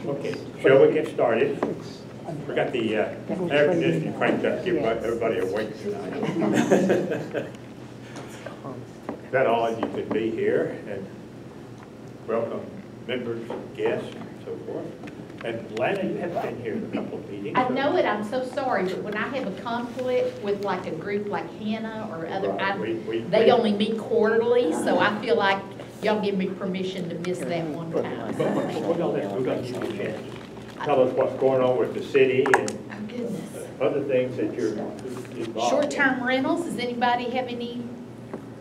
Okay, shall we get started? We got the air conditioning cranked up, keep everybody awake tonight. Glad all of you could be here, and welcome members, guests, and so forth. And Lana, you have been here in a couple of meetings. I know it, I'm so sorry, but when I have a conflict with like a group like Hannah or other, they only meet quarterly, so I feel like y'all give me permission to miss that one time. But we're going to give you a chance to tell us what's going on with the city and other things that you're involved in. Short-term rentals, does anybody have any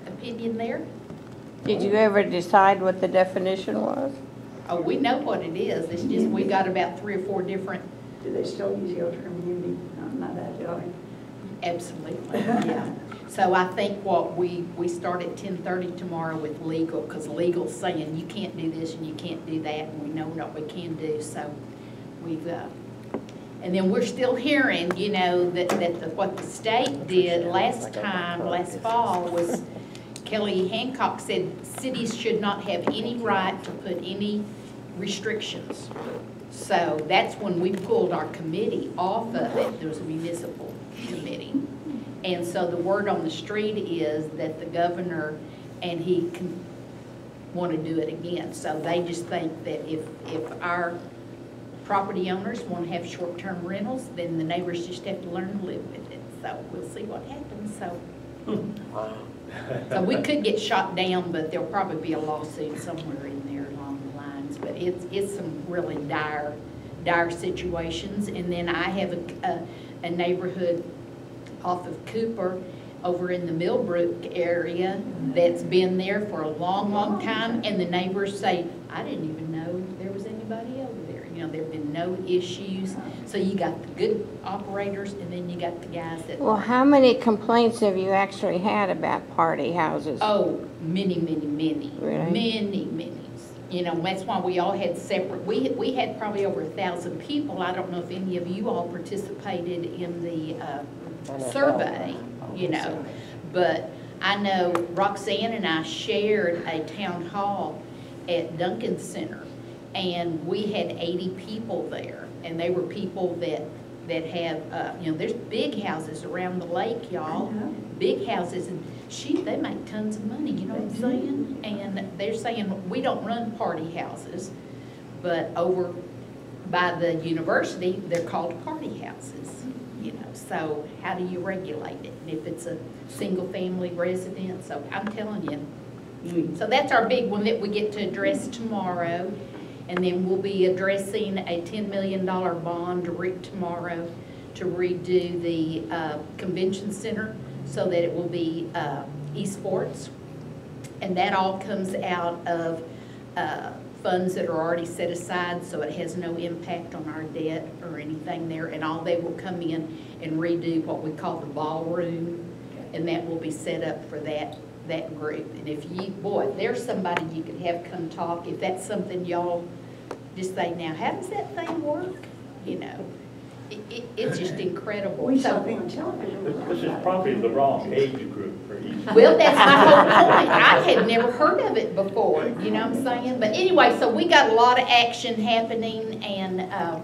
opinion there? Did you ever decide what the definition was? Oh, we know what it is, it's just we got about 3 or 4 different. Do they still use short-term unity? I'm not that young. Absolutely, yeah. So I think what we start at 10:30 tomorrow with legal, because legal's saying you can't do this and you can't do that, and we know what we can do. So we've, and then we're still hearing, you know, that what the state did last fall was Kelly Hancock said cities should not have any right to put any restrictions. So that's when we pulled our committee off of it. There was a municipal committee. And so the word on the street is that the governor and he can want to do it again. So they just think that if our property owners want to have short-term rentals, then the neighbors just have to learn to live with it. So we'll see what happens. So, so we could get shot down, but there'll probably be a lawsuit somewhere in there along the lines. But it's some really dire situations. And then I have a neighborhood off of Cooper over in the Millbrook area that's been there for a long time, and the neighbors say, I didn't even know there was anybody over there. You know, there have been no issues. So you got the good operators, and then you got the guys that... Well, how many complaints have you actually had about party houses? Oh, many. Really? Many. You know, that's why we all had separate, we had probably over 1,000 people. I don't know if any of you all participated in the survey, you know, but I know Roxanne and I shared a town hall at Duncan Center, and we had 80 people there, and they were people that have, you know, there's big houses around the lake, y'all, big houses, and they make tons of money, you know what I'm saying? And they're saying, we don't run party houses, but over by the university, they're called party houses. You know, so how do you regulate it? And if it's a single family residence, so I'm telling you. So that's our big one that we get to address tomorrow. And then we'll be addressing a $10 million bond tomorrow to redo the convention center so that it will be esports. And that all comes out of funds that are already set aside, so it has no impact on our debt or anything there. And all they will come in and redo what we call the ballroom, and that will be set up for that group. And if you, boy, there's somebody you could have come talk, if that's something y'all just say, now, how does that thing work? You know, it's just incredible. We saw it on television. This is probably the wrong age group for each. Well, that's my whole point. I had never heard of it before, you know what I'm saying? But anyway, so we got a lot of action happening, and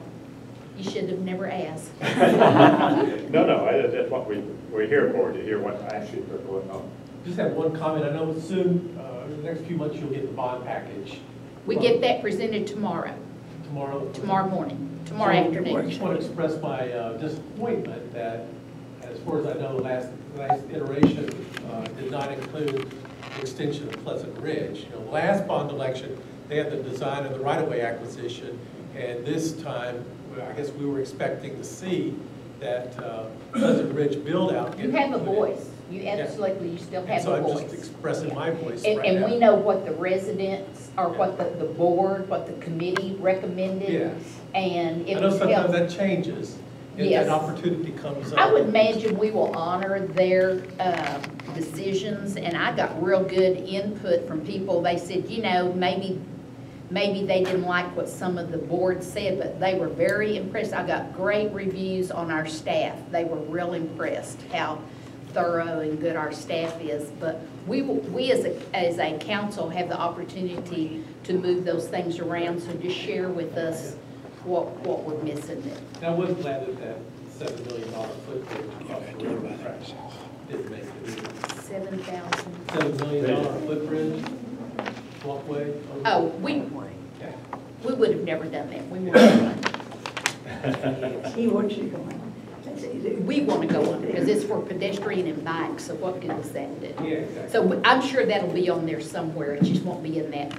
you should have never asked. No, that's what we're here for, to hear what actions are going on. Just have one comment. I know soon, in the next few months, you'll get the bond package. We get that presented tomorrow. Tomorrow morning. Tomorrow afternoon. I just want to express my disappointment that, as far as I know, the last iteration did not include the extension of Pleasant Ridge. You know, the last bond election, they had the design of the right-of-way acquisition, and this time, I guess we were expecting to see that Pleasant Ridge build-out. You have a voice. You absolutely, you still have so a voice. I'm just expressing my voice and, right and now. we know what the residents, or what the board, what the committee recommended. Yes. And it I know was sometimes helpful. that changes. If Yes. that opportunity comes up. I would imagine we will honor their decisions, and I got real good input from people. They said, you know, maybe they didn't like what some of the board said, but they were very impressed. I got great reviews on our staff. They were real impressed how thorough and good our staff is. But we as a council have the opportunity to move those things around. So just share with us what we're missing there. And I was glad that that $7 million footprint across the railroad tracks didn't make it either. 7,000. $7 million footbridge, walkway. over- Oh, we Okay. would have never done that. We would have done. He wants you going. That's easy. We want to go on because it's for pedestrian and bike, so what good does that do? Yeah, exactly. So I'm sure that'll be on there somewhere, it just won't be in that